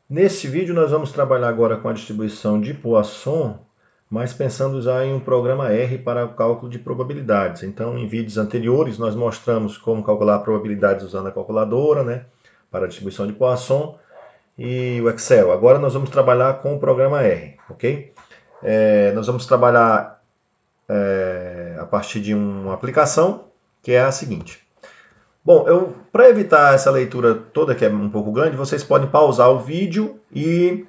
Nesse vídeo nós vamos trabalhar agora com a distribuição de Poisson, mas pensando já em um programa R para o cálculo de probabilidades. Então, em vídeos anteriores nós mostramos como calcular probabilidades usando a calculadora, né, para a distribuição de Poisson e o Excel. Agora nós vamos trabalhar com o programa R, ok? Nós vamos trabalhar a partir de uma aplicação que é a seguinte. Bom, para evitar essa leitura toda que é um pouco grande, vocês podem pausar o vídeo e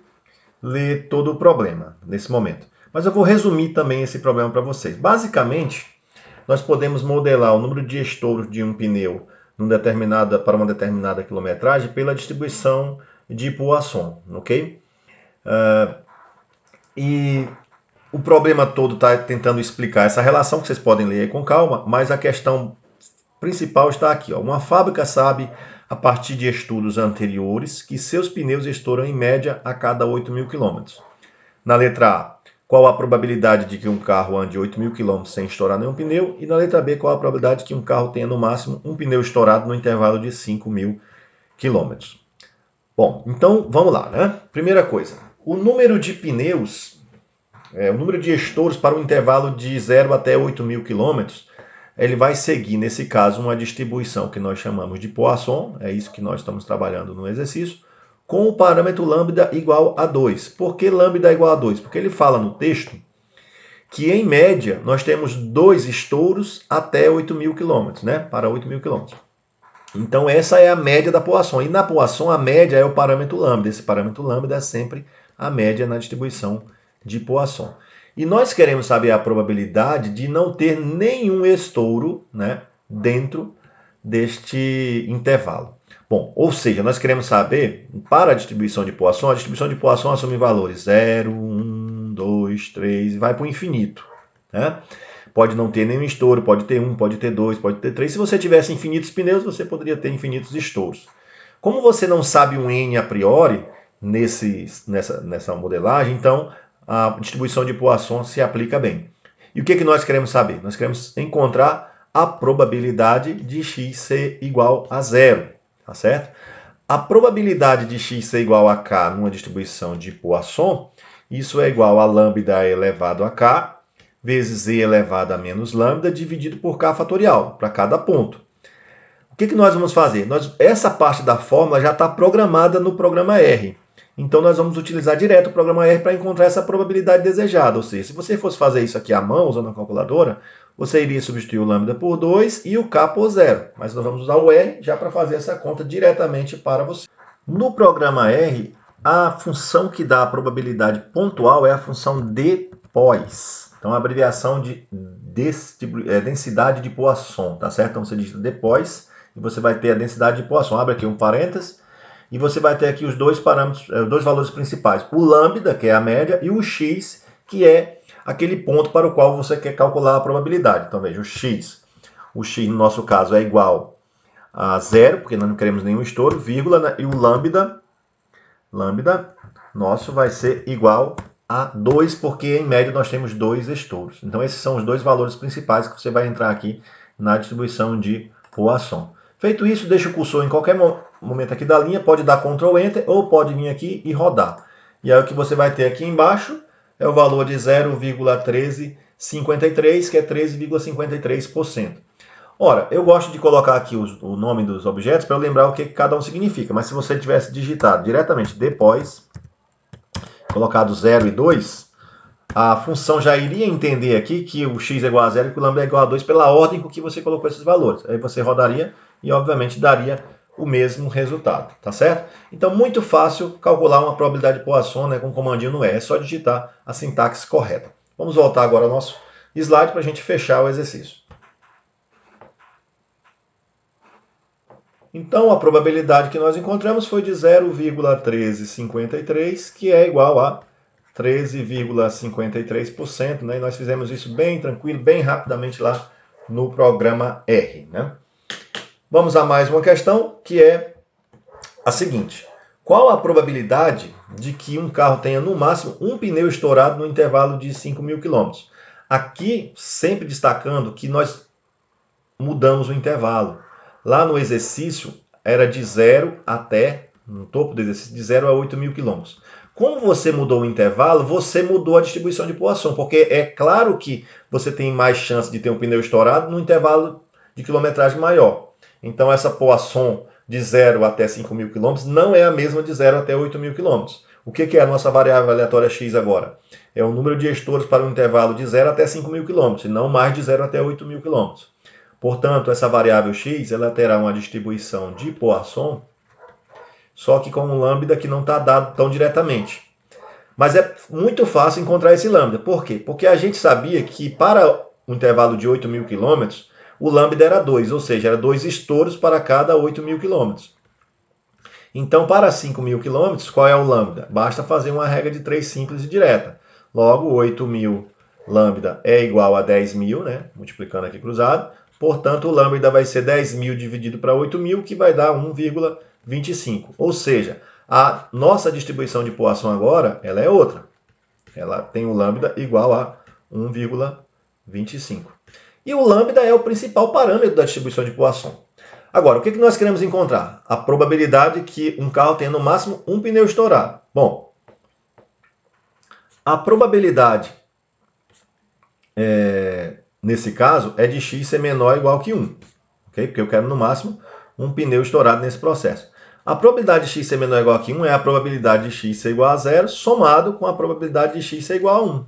ler todo o problema nesse momento. Mas eu vou resumir também esse problema para vocês. Basicamente, nós podemos modelar o número de estouros de um pneu para uma determinada quilometragem pela distribuição de Poisson, ok? E o problema todo está tentando explicar essa relação, que vocês podem ler aí com calma, mas a questão principal está aqui. Ó. Uma fábrica sabe, a partir de estudos anteriores, que seus pneus estouram em média a cada 8.000 km. Na letra A, qual a probabilidade de que um carro ande 8.000 km sem estourar nenhum pneu? E na letra B, qual a probabilidade de que um carro tenha no máximo um pneu estourado no intervalo de 5.000 km? Bom, então vamos lá, né? Primeira coisa, o número de pneus, o número de estouros para um intervalo de 0 até 8.000 km, ele vai seguir, nesse caso, uma distribuição que nós chamamos de Poisson, é isso que nós estamos trabalhando no exercício, com o parâmetro lambda igual a 2. Por que lambda igual a 2? Porque ele fala no texto que, em média, nós temos 2 estouros até 8.000 km, né? Para 8.000 km. Então, essa é a média da Poisson. E na Poisson, a média é o parâmetro lambda. Esse parâmetro lambda é sempre a média na distribuição de Poisson. E nós queremos saber a probabilidade de não ter nenhum estouro, né, dentro deste intervalo. Bom, ou seja, nós queremos saber, para a distribuição de Poisson assume valores 0, 1, 2, 3 e vai para o infinito. Né? Pode não ter nenhum estouro, pode ter 1, pode ter 2, pode ter 3. Se você tivesse infinitos pneus, você poderia ter infinitos estouros. Como você não sabe um N a priori nessa modelagem, então a distribuição de Poisson se aplica bem. E o que nós queremos saber? Nós queremos encontrar a probabilidade de x ser igual a zero, tá certo? A probabilidade de x ser igual a k numa distribuição de Poisson, isso é igual a lambda elevado a k vezes e elevado a menos lambda dividido por k fatorial, para cada ponto. O que nós vamos fazer? Essa parte da fórmula já está programada no programa R. Então, nós vamos utilizar direto o programa R para encontrar essa probabilidade desejada. Ou seja, se você fosse fazer isso aqui à mão, usando a calculadora, você iria substituir o lambda por 2 e o k por 0. Mas nós vamos usar o R já para fazer essa conta diretamente para você. No programa R, a função que dá a probabilidade pontual é a função dPois. Então, a abreviação de densidade de Poisson, tá certo? Então, você digita dPois e você vai ter a densidade de Poisson. Abre aqui um parênteses e você vai ter aqui os dois parâmetros, os dois valores principais. O lambda, que é a média, e o x, que é aquele ponto para o qual você quer calcular a probabilidade. Então, veja, o x no nosso caso é igual a 0, porque nós não queremos nenhum estouro, vírgula, e o lambda nosso vai ser igual a 2, porque em média nós temos 2 estouros. Então esses são os dois valores principais que você vai entrar aqui na distribuição de Poisson. Feito isso, deixa o cursor em qualquer momento aqui da linha, pode dar Ctrl Enter ou pode vir aqui e rodar. E aí o que você vai ter aqui embaixo é o valor de 0,1353, que é 13,53%. Ora, eu gosto de colocar aqui o nome dos objetos para eu lembrar o que cada um significa. Mas se você tivesse digitado diretamente depois, colocado 0 e 2, a função já iria entender aqui que o x é igual a 0 e que o lambda é igual a 2 pela ordem com que você colocou esses valores. Aí você rodaria e, obviamente, daria o mesmo resultado, tá certo? Então, muito fácil calcular uma probabilidade de Poisson, né, com o comandinho no R. É só digitar a sintaxe correta. Vamos voltar agora ao nosso slide para a gente fechar o exercício. Então, a probabilidade que nós encontramos foi de 0,1353, que é igual a 13,53%, né? E nós fizemos isso bem tranquilo, bem rapidamente lá no programa R, né? Vamos a mais uma questão, que é a seguinte. Qual a probabilidade de que um carro tenha no máximo um pneu estourado no intervalo de 5.000 km? Aqui, sempre destacando que nós mudamos o intervalo. Lá no exercício era de 0 até no topo do exercício, de 0 a 8.000 quilômetros. Como você mudou o intervalo, você mudou a distribuição de Poisson, porque é claro que você tem mais chance de ter um pneu estourado no intervalo de quilometragem maior. Então essa Poisson de 0 até 5.000 quilômetros não é a mesma de 0 até 8.000 quilômetros. O que é a nossa variável aleatória x agora? É o número de gestores para um intervalo de 0 até 5.000 quilômetros, e não mais de 0 até 8.000 quilômetros. Portanto, essa variável x ela terá uma distribuição de Poisson, só que com um lambda que não está dado tão diretamente. Mas é muito fácil encontrar esse lambda. Por quê? Porque a gente sabia que para um intervalo de 8.000 quilômetros, o lambda era 2, ou seja, era 2 estouros para cada 8.000 quilômetros. Então, para 5.000 quilômetros, qual é o lambda? Basta fazer uma regra de 3 simples e direta. Logo, 8.000 lambda é igual a 10.000, né? Multiplicando aqui cruzado. Portanto, o lambda vai ser 10.000 dividido para 8.000, que vai dar 1,25. Ou seja, a nossa distribuição de Poisson agora, ela é outra. Ela tem o lambda igual a 1,25. E o lambda é o principal parâmetro da distribuição de Poisson. Agora, o que nós queremos encontrar? A probabilidade que um carro tenha no máximo um pneu estourado. Bom, a probabilidade nesse caso é de x ser menor ou igual que 1. Okay? Porque eu quero no máximo um pneu estourado nesse processo. A probabilidade de x ser menor ou igual que 1 é a probabilidade de x ser igual a 0 somado com a probabilidade de x ser igual a 1.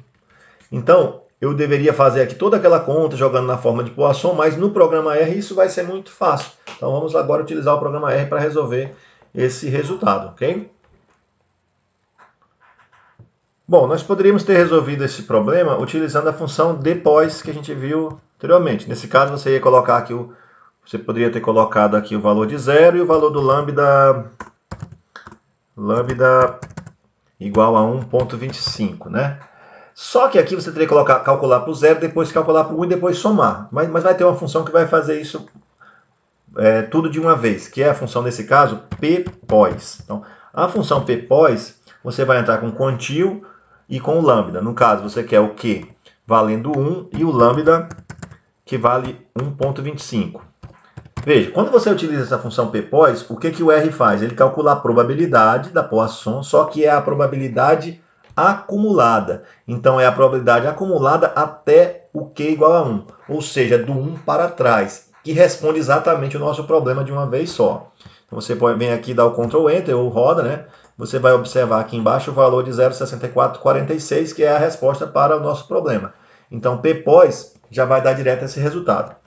Então, eu deveria fazer aqui toda aquela conta jogando na forma de Poisson, mas no programa R isso vai ser muito fácil. Então vamos agora utilizar o programa R para resolver esse resultado, ok? Bom, nós poderíamos ter resolvido esse problema utilizando a função depois que a gente viu anteriormente. Nesse caso você ia colocar aqui você poderia ter colocado aqui o valor de 0 e o valor do lambda igual a 1,25, né? Só que aqui você teria que calcular para o 0, depois calcular para o 1 e depois somar. Mas vai ter uma função que vai fazer isso tudo de uma vez, que é a função, nesse caso, ppos. Então, a função ppos, você vai entrar com quantio e com o lambda. No caso, você quer o Q valendo 1 e o lambda que vale 1,25. Veja, quando você utiliza essa função ppos, o que o R faz? Ele calcula a probabilidade da Poisson, só que é a probabilidade acumulada. Então, é a probabilidade acumulada até o Q igual a 1, ou seja, do 1 para trás, que responde exatamente o nosso problema de uma vez só. Então, você vem aqui dar o Ctrl Enter ou roda, né? Você vai observar aqui embaixo o valor de 0,6446, que é a resposta para o nosso problema. Então, ppos já vai dar direto esse resultado.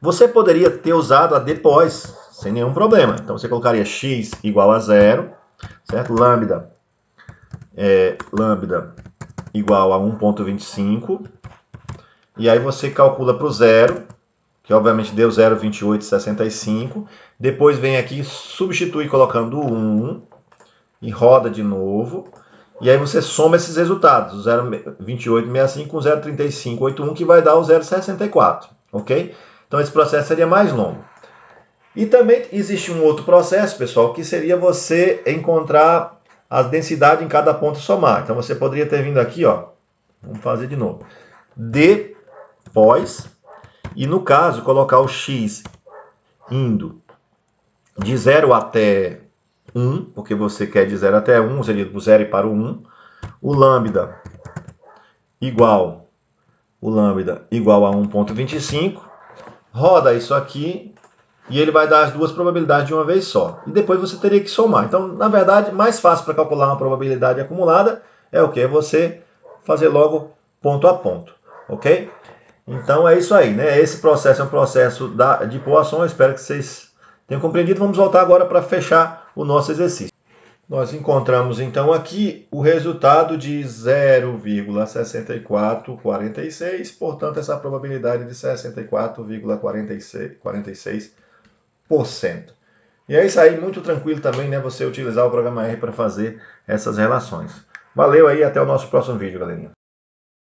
Você poderia ter usado a depois, sem nenhum problema. Então, você colocaria x igual a 0, certo? Lambda igual a 1,25. E aí você calcula para o 0, que obviamente deu 0,2865. Depois vem aqui, substitui colocando o 1 e roda de novo. E aí você soma esses resultados, o 0,2865 com 0,3581, que vai dar o 0,64, ok? Então esse processo seria mais longo. E também existe um outro processo, pessoal, que seria você encontrar a densidade em cada ponto e somar. Então você poderia ter vindo aqui, ó, vamos fazer de novo, depois, e no caso colocar o x indo de 0 até 1, porque você quer de 0 até 1, seria do 0 para o 1, o lambda igual a 1,25, roda isso aqui e ele vai dar as duas probabilidades de uma vez só. E depois você teria que somar. Então, na verdade, mais fácil para calcular uma probabilidade acumulada é o que? É você fazer logo ponto a ponto, ok? Então é isso aí, né? Esse processo é um processo de Poisson. Eu espero que vocês tenham compreendido. Vamos voltar agora para fechar o nosso exercício. Nós encontramos então aqui o resultado de 0,6446, portanto essa probabilidade de 64,46%. E é isso aí, muito tranquilo também, né, você utilizar o programa R para fazer essas relações. Valeu aí, até o nosso próximo vídeo, galerinha.